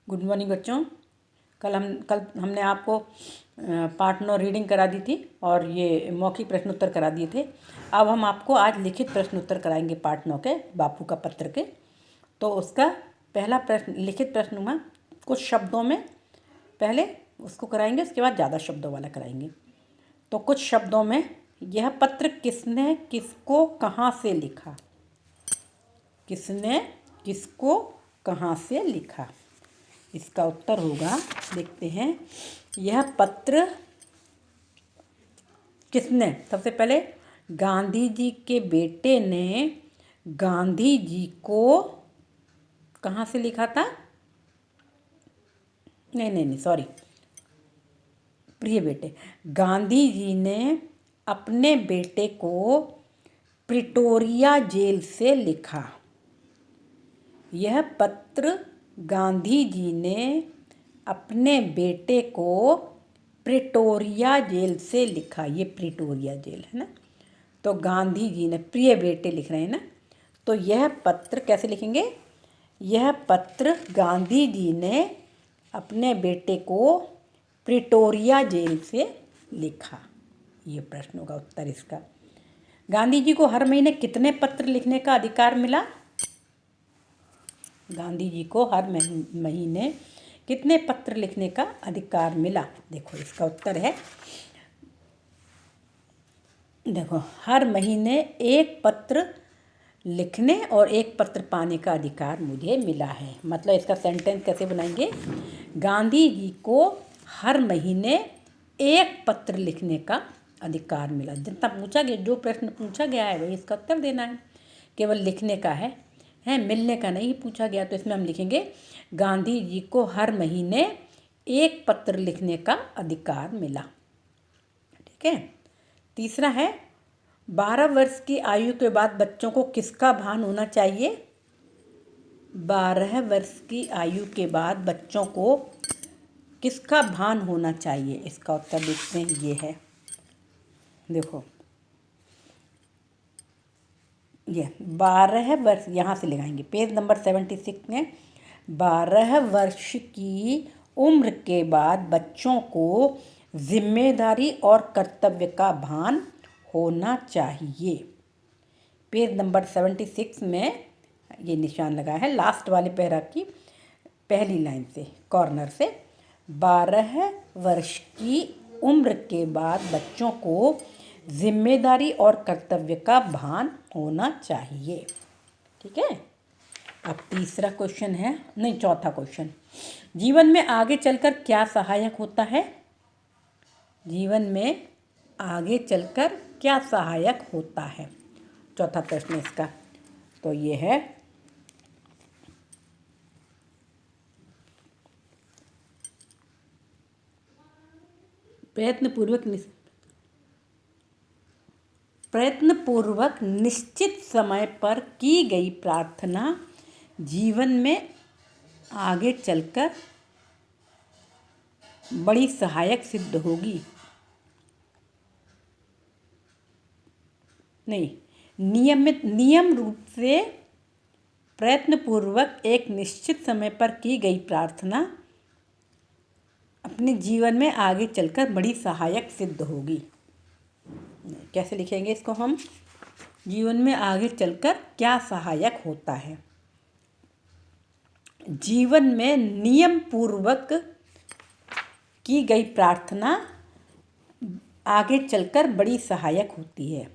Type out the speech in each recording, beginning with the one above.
Good morning बच्चों। कल हमने आपको पार्ट 9 रीडिंग करा दी थी और ये मौखिक प्रश्न उत्तर करा दिए थे। अब हम आपको आज लिखित प्रश्न उत्तर कराएंगे पार्ट 9 के बापू का पत्र के। तो उसका पहला प्रश्न लिखित प्रश्न में कुछ शब्दों में पहले उसको कराएंगे, उसके बाद ज़्यादा शब्दों वाला कराएंगे। तो कुछ शब्दों में, यह पत्र किसने किसको कहाँ से लिखा। किसने किसको कहाँ से लिखा, इसका उत्तर होगा, देखते हैं। यह पत्र किसने, सबसे पहले गांधी जी के बेटे ने गांधी जी को कहाँ से लिखा था। नहीं सॉरी, प्रिय बेटे, गांधी जी ने अपने बेटे को प्रिटोरिया जेल से लिखा। यह पत्र गांधी जी ने अपने बेटे को प्रिटोरिया जेल से लिखा। ये प्रिटोरिया जेल है ना, तो गांधी जी ने, प्रिय बेटे लिख रहे हैं ना, तो यह पत्र कैसे लिखेंगे। यह पत्र गांधी जी ने अपने बेटे को प्रिटोरिया जेल से लिखा। ये प्रश्नों का उत्तर इसका। गांधी जी को हर महीने कितने पत्र लिखने का अधिकार मिला। गांधी जी को हर महीने कितने पत्र लिखने का अधिकार मिला। देखो इसका उत्तर है, देखो, हर महीने एक पत्र लिखने और एक पत्र पाने का अधिकार मुझे मिला है। मतलब इसका सेंटेंस कैसे बनाएंगे। गांधी जी को हर महीने एक पत्र लिखने का अधिकार मिला। जितना पूछा गया, जो प्रश्न पूछा गया है वही इसका उत्तर देना है। केवल लिखने का है मिलने का नहीं पूछा गया। तो इसमें हम लिखेंगे गांधी जी को हर महीने एक पत्र लिखने का अधिकार मिला। ठीक है। तीसरा है, 12 वर्ष की आयु के बाद बच्चों को किसका भान होना चाहिए। 12 वर्ष की आयु के बाद बच्चों को किसका भान होना चाहिए, इसका उत्तर देखते हैं। ये है, देखो, ये 12 वर्ष, यहाँ से लगाएंगे पेज नंबर 76 में। 12 वर्ष की उम्र के बाद बच्चों को जिम्मेदारी और कर्तव्य का भान होना चाहिए। पेज नंबर 76 में ये निशान लगा है, लास्ट वाले पैरा की पहली लाइन से, कॉर्नर से। 12 वर्ष की उम्र के बाद बच्चों को जिम्मेदारी और कर्तव्य का भान होना चाहिए। ठीक है। अब तीसरा क्वेश्चन है, नहीं चौथा क्वेश्चन, जीवन में आगे चलकर क्या सहायक होता है। जीवन में आगे चलकर क्या सहायक होता है, चौथा प्रश्न इसका। तो ये है, प्रयत्नपूर्वक निश्चित समय पर की गई प्रार्थना जीवन में आगे चलकर बड़ी सहायक सिद्ध होगी। नहीं, नियम रूप से प्रयत्नपूर्वक एक निश्चित समय पर की गई प्रार्थना अपने जीवन में आगे चलकर बड़ी सहायक सिद्ध होगी। कैसे लिखेंगे इसको हम, जीवन में आगे चलकर क्या सहायक होता है। जीवन में नियम पूर्वक की गई प्रार्थना आगे चलकर बड़ी सहायक होती है।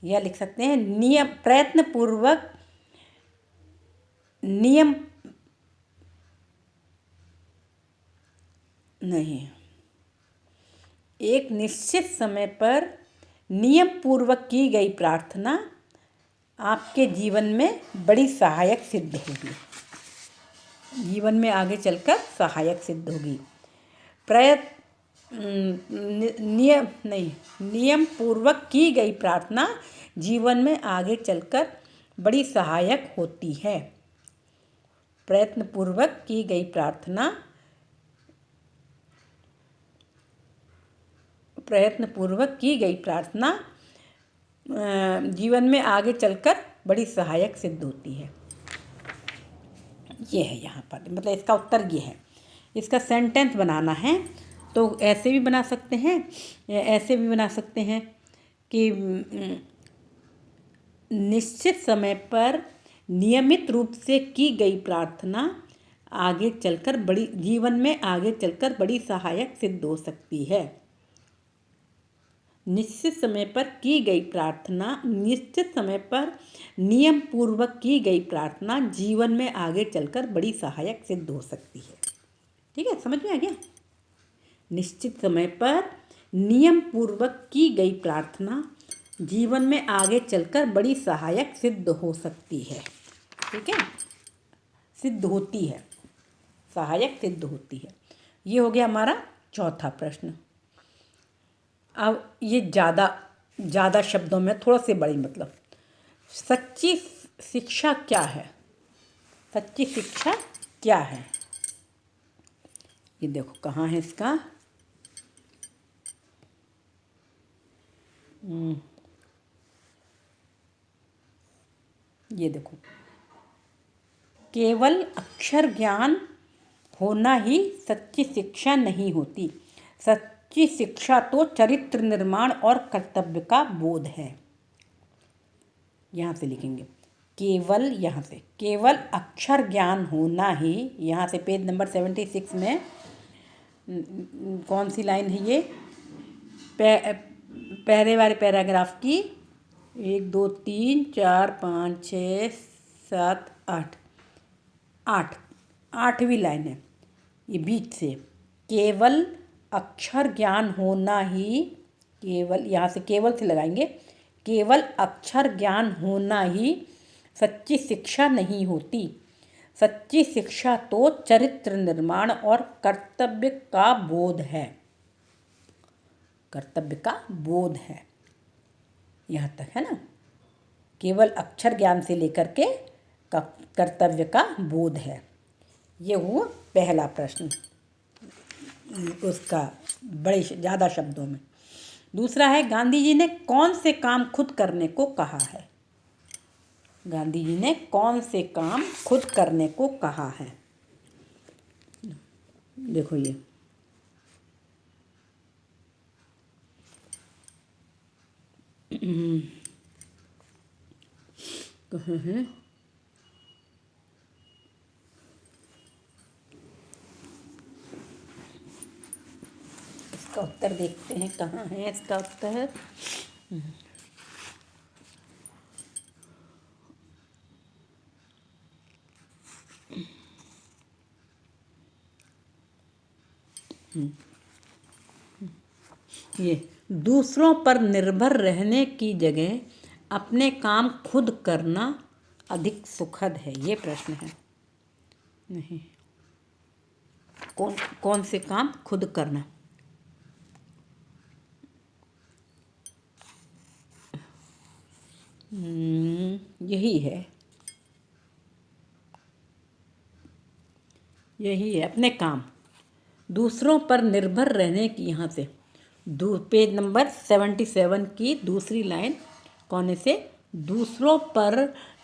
यह लिख सकते हैं, नियम, प्रयत्नपूर्वक नियम, नहीं, एक निश्चित समय पर नियम पूर्वक की गई प्रार्थना आपके जीवन में बड़ी सहायक सिद्ध होगी। जीवन में आगे चलकर सहायक सिद्ध होगी। नियम पूर्वक की गई प्रार्थना जीवन में आगे चलकर बड़ी सहायक होती है। प्रयत्नपूर्वक की गई प्रार्थना, प्रयत्नपूर्वक की गई प्रार्थना जीवन में आगे चलकर बड़ी सहायक सिद्ध होती है। ये है यहाँ पर, मतलब इसका उत्तर ये है। इसका सेंटेंस बनाना है तो ऐसे भी बना सकते हैं, ऐसे भी बना सकते हैं कि निश्चित समय पर नियमित रूप से की गई प्रार्थना आगे चलकर बड़ी जीवन में आगे चलकर बड़ी सहायक सिद्ध हो सकती है। निश्चित समय पर की गई प्रार्थना, निश्चित समय पर नियम पूर्वक की गई प्रार्थना जीवन में आगे चलकर बड़ी सहायक सिद्ध हो सकती है। ठीक है, समझ में आ गया? निश्चित समय पर नियम पूर्वक की गई प्रार्थना जीवन में आगे चलकर बड़ी सहायक सिद्ध हो सकती है। ठीक है, सिद्ध होती है, सहायक सिद्ध होती है। ये हो गया हमारा चौथा प्रश्न। अब ये ज़्यादा शब्दों में थोड़ा से बड़ी, मतलब सच्ची शिक्षा क्या है? सच्ची शिक्षा क्या है? ये देखो कहाँ है इसका, ये देखो, केवल अक्षर ज्ञान होना ही सच्ची शिक्षा नहीं होती। सच्ची शिक्षा तो चरित्र निर्माण और कर्तव्य का बोध है। यहाँ से लिखेंगे केवल, यहाँ से केवल अक्षर ज्ञान होना ही, यहाँ से पेज नंबर 76 में कौन सी लाइन है ये? पहले वाले पैराग्राफ की 1 2 3 4 5 6 7 8 8वीं लाइन है ये बीच से। केवल अक्षर ज्ञान होना ही, केवल यहाँ से केवल से लगाएंगे, केवल अक्षर ज्ञान होना ही सच्ची शिक्षा नहीं होती। सच्ची शिक्षा तो चरित्र निर्माण और कर्तव्य का बोध है। कर्तव्य का बोध है, यहाँ तक है ना। केवल अक्षर ज्ञान से लेकर के कर्तव्य का बोध है। ये हुआ पहला प्रश्न, उसका बड़े ज़्यादा शब्दों में। दूसरा है, गांधी जी ने कौन से काम खुद करने को कहा है? गांधी जी ने कौन से काम खुद करने को कहा है? देखो ये कहाँ है? इसका उत्तर देखते हैं, कहाँ है इसका उत्तर? ये दूसरों पर निर्भर रहने की जगह अपने काम खुद करना अधिक सुखद है। ये प्रश्न है। नहीं, कौन से काम खुद करना? यही है, यही है, अपने काम दूसरों पर निर्भर रहने की। यहाँ से पेज नंबर 77 की दूसरी लाइन, कोने से, दूसरों पर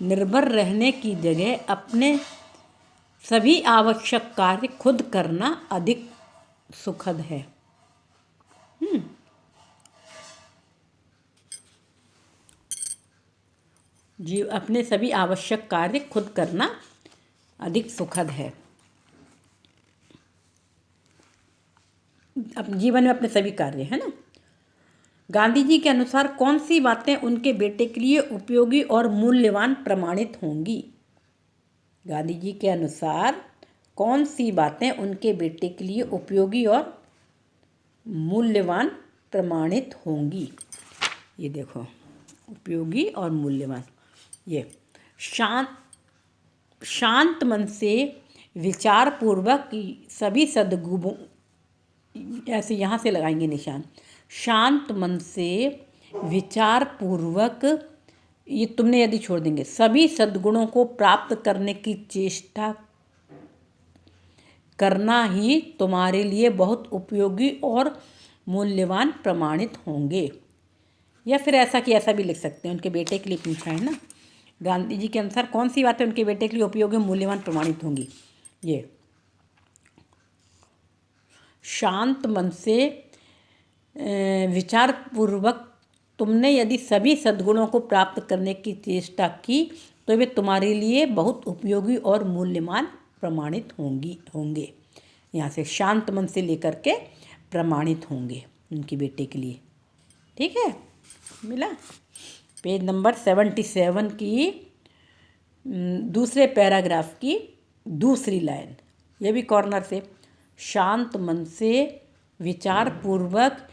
निर्भर रहने की जगह अपने सभी आवश्यक कार्य खुद करना अधिक सुखद है। जी, अपने सभी आवश्यक कार्य खुद करना अधिक सुखद है। अपने जीवन में अपने सभी कार्य, है ना। गांधी जी के अनुसार कौन सी बातें उनके बेटे के लिए उपयोगी और मूल्यवान प्रमाणित होंगी? गांधी जी के अनुसार कौन सी बातें उनके बेटे के लिए उपयोगी और मूल्यवान प्रमाणित होंगी? ये देखो, उपयोगी और मूल्यवान। ये शांत मन से विचार पूर्वक सभी सद्गुणों, ऐसे यहाँ से लगाएंगे निशान, शांत मन से विचार पूर्वक, ये तुमने यदि छोड़ देंगे, सभी सद्गुणों को प्राप्त करने की चेष्टा करना ही तुम्हारे लिए बहुत उपयोगी और मूल्यवान प्रमाणित होंगे। या फिर ऐसा कि ऐसा भी लिख सकते हैं, उनके बेटे के लिए पूछा है ना, गांधी जी के अनुसार कौन सी बातें उनके बेटे के लिए उपयोगी मूल्यवान प्रमाणित होंगी? ये शांत मन से विचार पूर्वक तुमने यदि सभी सद्गुणों को प्राप्त करने की चेष्टा की तो वे तुम्हारे लिए बहुत उपयोगी और मूल्यवान प्रमाणित होंगे। यहाँ से शांत मन से लेकर के प्रमाणित होंगे उनके बेटे के लिए। ठीक है, मिला। पेज नंबर 77 की दूसरे पैराग्राफ की दूसरी लाइन, ये भी कॉर्नर से, शांत मन से विचार पूर्वक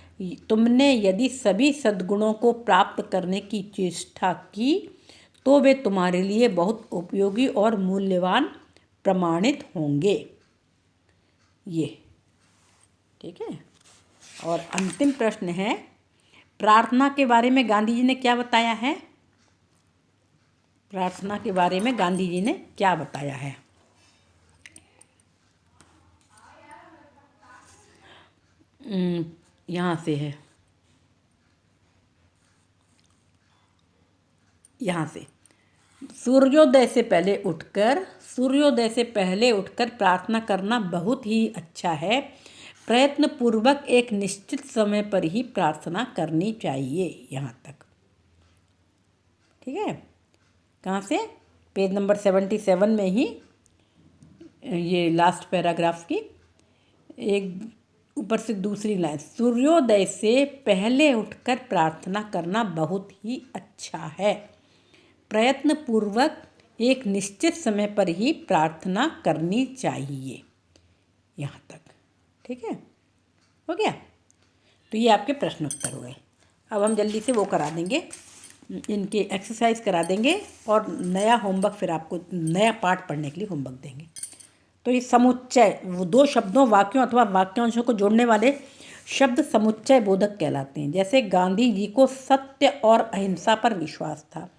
तुमने यदि सभी सद्गुणों को प्राप्त करने की चेष्टा की तो वे तुम्हारे लिए बहुत उपयोगी और मूल्यवान प्रमाणित होंगे। ये ठीक है। और अंतिम प्रश्न है, प्रार्थना के बारे में गांधी जी ने क्या बताया है? प्रार्थना के बारे में गांधी जी ने क्या बताया है? यहाँ से है, यहाँ से, सूर्योदय से पहले उठकर प्रार्थना करना बहुत ही अच्छा है। प्रयत्न पूर्वक एक निश्चित समय पर ही प्रार्थना करनी चाहिए। यहाँ तक ठीक है। कहाँ से? पेज नंबर 77 में ही, ये लास्ट पैराग्राफ की एक ऊपर से दूसरी लाइन, सूर्योदय से पहले उठकर प्रार्थना करना बहुत ही अच्छा है। प्रयत्न पूर्वक एक निश्चित समय पर ही प्रार्थना करनी चाहिए। यहाँ तक ठीक है, हो गया। तो ये आपके प्रश्न उत्तर हो गए। अब हम जल्दी से वो करा देंगे, इनके एक्सरसाइज करा देंगे और नया होमवर्क, फिर आपको नया पाठ पढ़ने के लिए होमवर्क देंगे। तो ये समुच्चय, वो दो शब्दों, वाक्यों अथवा वाक्यांशों को जोड़ने वाले शब्द समुच्चय बोधक कहलाते हैं। जैसे गांधी जी को सत्य और अहिंसा पर विश्वास था,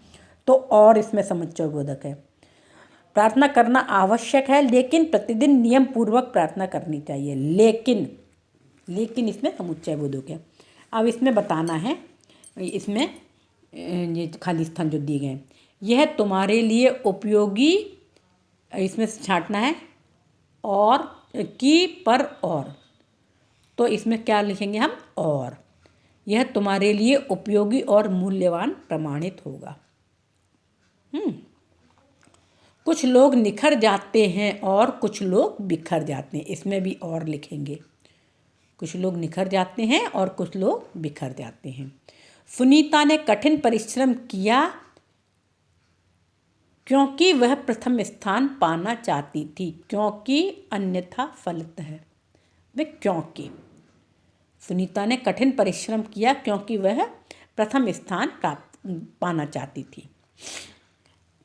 तो और इसमें समुच्चय बोधक है। प्रार्थना करना आवश्यक है लेकिन प्रतिदिन नियम पूर्वक प्रार्थना करनी चाहिए। लेकिन इसमें समुच्चय बोधक है। अब इसमें बताना है, इसमें ये खाली स्थान जो दिए गए हैं, यह तुम्हारे लिए उपयोगी, इसमें छांटना है, और की पर और, तो इसमें क्या लिखेंगे हम? और। यह तुम्हारे लिए उपयोगी और मूल्यवान प्रमाणित होगा। कुछ लोग निखर जाते हैं और कुछ लोग बिखर जाते हैं, इसमें भी और लिखेंगे। कुछ लोग निखर जाते हैं और कुछ लोग बिखर जाते हैं। सुनीता ने कठिन परिश्रम किया क्योंकि वह प्रथम स्थान पाना चाहती थी। क्योंकि अन्यथा फलित है। वे क्योंकि, सुनीता ने कठिन परिश्रम किया क्योंकि वह प्रथम स्थान पाना चाहती थी।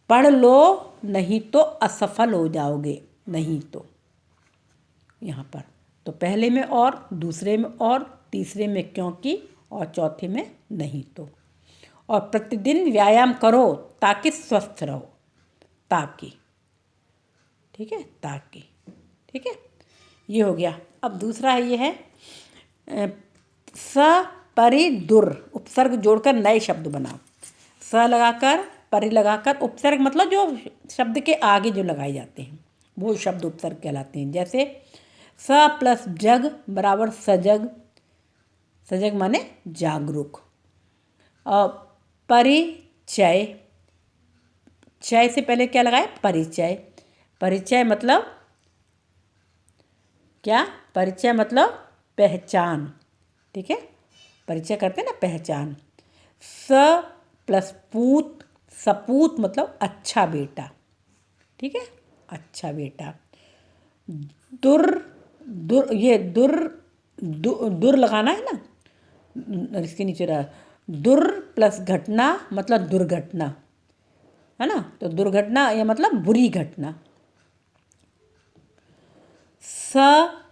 पढ़ लो नहीं तो असफल हो जाओगे। नहीं तो, यहाँ पर तो पहले में और, दूसरे में और, तीसरे में क्योंकि और चौथे में नहीं तो। और प्रतिदिन व्यायाम करो ताकि स्वस्थ रहो। ताकि, ठीक है, ताकि, ठीक है, ये हो गया। अब दूसरा ये है, स परि दुर, उपसर्ग जोड़कर नए शब्द बनाओ। स लगाकर, परि लगाकर, उपसर्ग मतलब जो शब्द के आगे जो लगाए जाते हैं वो शब्द उपसर्ग कहलाते हैं। जैसे स प्लस जग बराबर सजग, सजग माने जागरूक। और परिचय, चय से पहले क्या लगाए? परिचय। परिचय मतलब क्या? परिचय मतलब पहचान, ठीक है, परिचय करते हैं ना, पहचान। स प्लस पूत, सपूत मतलब अच्छा बेटा, ठीक है, अच्छा बेटा। दुर, ये दुर लगाना है ना, इसके नीचे रहा। दुर प्लस घटना मतलब दुर्घटना, है ना, तो दुर्घटना या मतलब बुरी घटना। स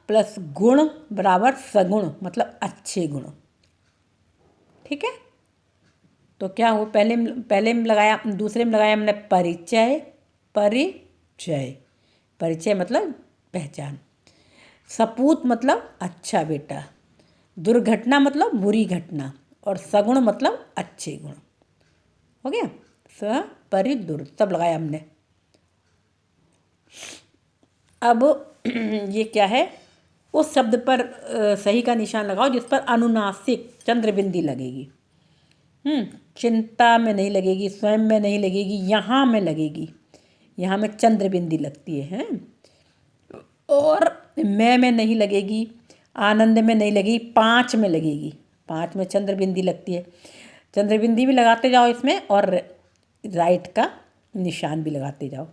प्लस गुण बराबर सगुण मतलब अच्छे गुण, ठीक है। तो क्या हो, पहले में लगाया, दूसरे में लगाया हमने परिचय। परिचय, परिचय मतलब पहचान। सपूत मतलब अच्छा बेटा, दुर्घटना मतलब बुरी घटना, और सगुण मतलब अच्छे गुण। हो गया। स परिदुर सब लगाया हमने। अब ये क्या है, उस शब्द पर सही का निशान लगाओ जिस पर अनुनासिक चंद्र बिंदी लगेगी। चिंता में नहीं लगेगी, स्वयं में नहीं लगेगी, यहाँ में लगेगी, यहाँ में चंद्र बिंदी लगती है, हैं? और मैं में नहीं लगेगी, आनंद में नहीं लगेगी, 5 में लगेगी, 5 में चंद्र बिंदी लगती है। चंद्र बिंदी भी लगाते जाओ इसमें और राइट का निशान भी लगाते जाओ।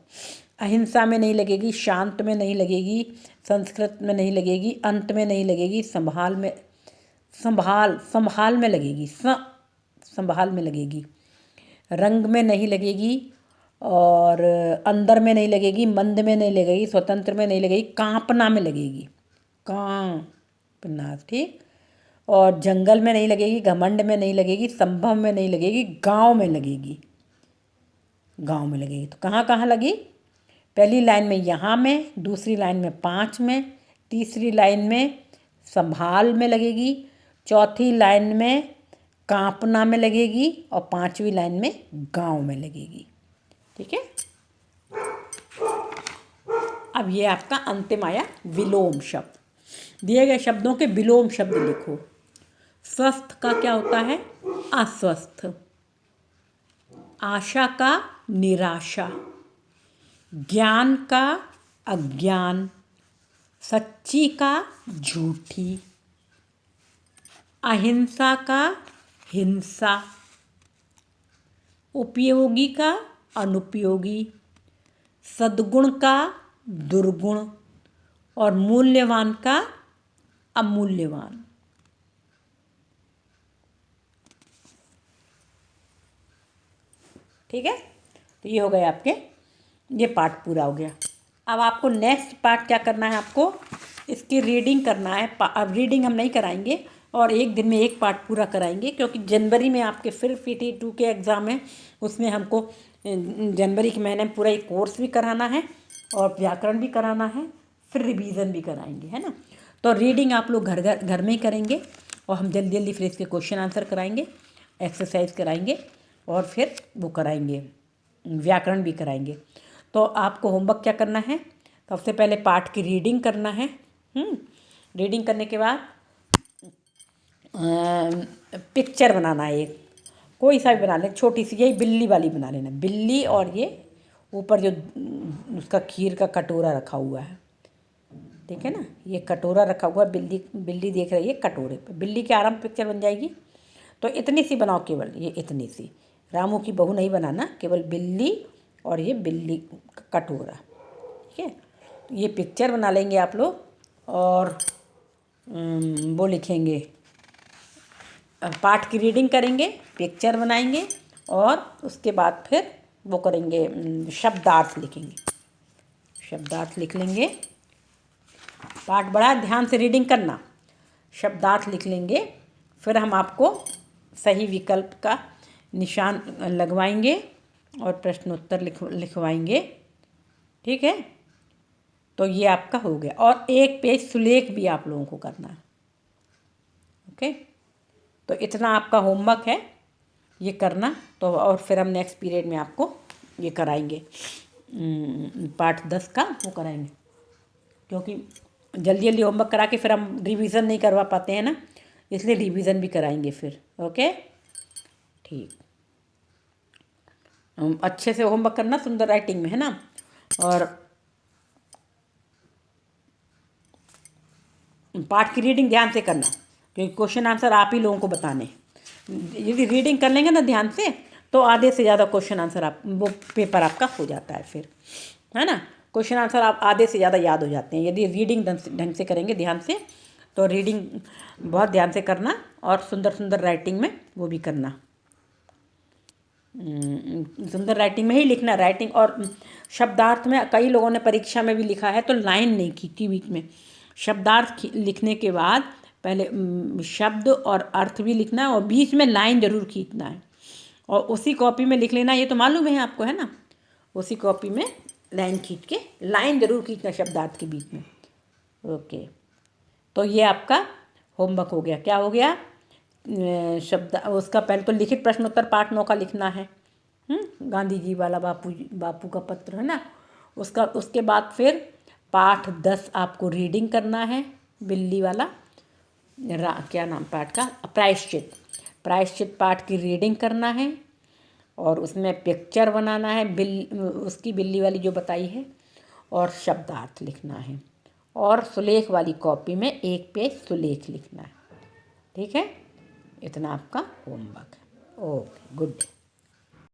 अहिंसा में नहीं लगेगी, शांत में नहीं लगेगी, संस्कृत में नहीं लगेगी, अंत में नहीं लगेगी, संभाल में लगेगी, संभाल में लगेगी, रंग में नहीं लगेगी, और अंदर में नहीं लगेगी, मंद में नहीं लगेगी, स्वतंत्र में नहीं लगेगी, कांपना में लगेगी, कांपना, ठीक। और जंगल में नहीं लगेगी, घमंड में नहीं लगेगी, संभव में नहीं लगेगी, गांव में लगेगी, गांव में लगेगी। तो कहाँ कहाँ लगी? पहली लाइन में यहाँ में, दूसरी लाइन में 5 में, तीसरी लाइन में संभाल में लगेगी, चौथी लाइन में कांपना में लगेगी और 5वीं लाइन में गांव में लगेगी। ठीक है। अब ये आपका अंतिम आया विलोम शब्द। दिए गए शब्दों के विलोम शब्द लिखो। स्वस्थ का क्या होता है? अस्वस्थ। आशा का निराशा, ज्ञान का अज्ञान, सच्ची का झूठी, अहिंसा का हिंसा, उपयोगी का अनुपयोगी, सद्गुण का दुर्गुण और मूल्यवान का अमूल्यवान। ठीक है। तो ये हो गए आपके, ये पार्ट पूरा हो गया। अब आपको नेक्स्ट पार्ट क्या करना है, आपको इसकी रीडिंग करना है। अब रीडिंग हम नहीं कराएंगे और एक दिन में एक पार्ट पूरा कराएंगे, क्योंकि जनवरी में आपके फिर PT2 के एग्ज़ाम है। उसमें हमको जनवरी के महीने में पूरा एक कोर्स भी कराना है और व्याकरण भी कराना है, फिर रिवीजन भी कराएंगे, है ना। तो रीडिंग आप लोग घर में ही करेंगे और हम जल्दी जल्दी फिर इसके क्वेश्चन आंसर कराएंगे, एक्सरसाइज कराएंगे और फिर वो कराएंगे, व्याकरण भी कराएंगे। तो आपको होमवर्क क्या करना है, सबसे पहले पाठ की रीडिंग करना है। रीडिंग करने के बाद पिक्चर बनाना है, एक कोई सा भी बना लें, छोटी सी, यही बिल्ली वाली बना लेना, बिल्ली और ये ऊपर जो उसका खीर का कटोरा रखा हुआ है, ठीक है ना, ये कटोरा रखा हुआ है, बिल्ली देख रही है कटोरे पे, बिल्ली की आराम पिक्चर बन जाएगी। तो इतनी सी बनाओ, केवल ये इतनी सी, रामू की बहू नहीं बनाना, केवल बिल्ली और ये बिल्ली का कटोरा, ठीक है। ये पिक्चर बना लेंगे आप लोग और वो लिखेंगे, पाठ की रीडिंग करेंगे, पिक्चर बनाएंगे और उसके बाद फिर वो करेंगे, शब्दार्थ लिखेंगे, शब्दार्थ लिख लेंगे। पाठ बड़ा ध्यान से रीडिंग करना, शब्दार्थ लिख लेंगे, फिर हम आपको सही विकल्प का निशान लगवाएंगे और प्रश्नोत्तर लिखवाएंगे, ठीक है। तो ये आपका हो गया, और एक पेज सुलेख भी आप लोगों को करना है, ओके। तो इतना आपका होमवर्क है, ये करना। तो और फिर हम नेक्स्ट पीरियड में आपको ये कराएंगे, पार्ट 10 का वो कराएंगे, क्योंकि जल्दी जल्दी होमवर्क करा के फिर हम रिवीजन नहीं करवा पाते हैं ना, इसलिए रिवीजन भी कराएंगे फिर, ओके। ठीक, अच्छे से होमवर्क करना, सुंदर राइटिंग में, है ना। और पाठ की रीडिंग ध्यान से करना, क्योंकि क्वेश्चन आंसर आप ही लोगों को बताने। यदि रीडिंग कर लेंगे ना ध्यान से, तो आधे से ज़्यादा क्वेश्चन आंसर आप वो पेपर आपका हो जाता है फिर, है ना। क्वेश्चन आंसर आप आधे से ज़्यादा याद हो जाते हैं यदि रीडिंग ढंग से करेंगे, ध्यान से। तो रीडिंग बहुत ध्यान से करना और सुंदर सुंदर राइटिंग में वो भी करना, सुंदर राइटिंग में ही लिखना। राइटिंग और शब्दार्थ में कई लोगों ने परीक्षा में भी लिखा है तो लाइन नहीं खींची बीच में। शब्दार्थ लिखने के बाद पहले शब्द और अर्थ भी लिखना है और बीच में लाइन जरूर खींचना है, और उसी कॉपी में लिख लेना, ये तो मालूम है आपको, है ना। उसी कॉपी में लाइन खींच के, लाइन जरूर खींचना शब्दार्थ के बीच में, ओके। तो ये आपका होमवर्क हो गया। क्या हो गया? शब्द उसका पहले तो लिखित प्रश्नोत्तर पार्ट 9 का लिखना है, गांधी जी वाला बापू का पत्र है ना, उसके बाद फिर पाठ 10 आपको रीडिंग करना है, बिल्ली वाला क्या नाम पाठ का, प्रायश्चित पाठ की रीडिंग करना है, और उसमें पिक्चर बनाना है उसकी बिल्ली वाली जो बताई है, और शब्दार्थ लिखना है, और सुलेख वाली कॉपी में 1 पेज सुलेख लिखना है। ठीक है, इतना आपका होमवर्क है। Okay, good day.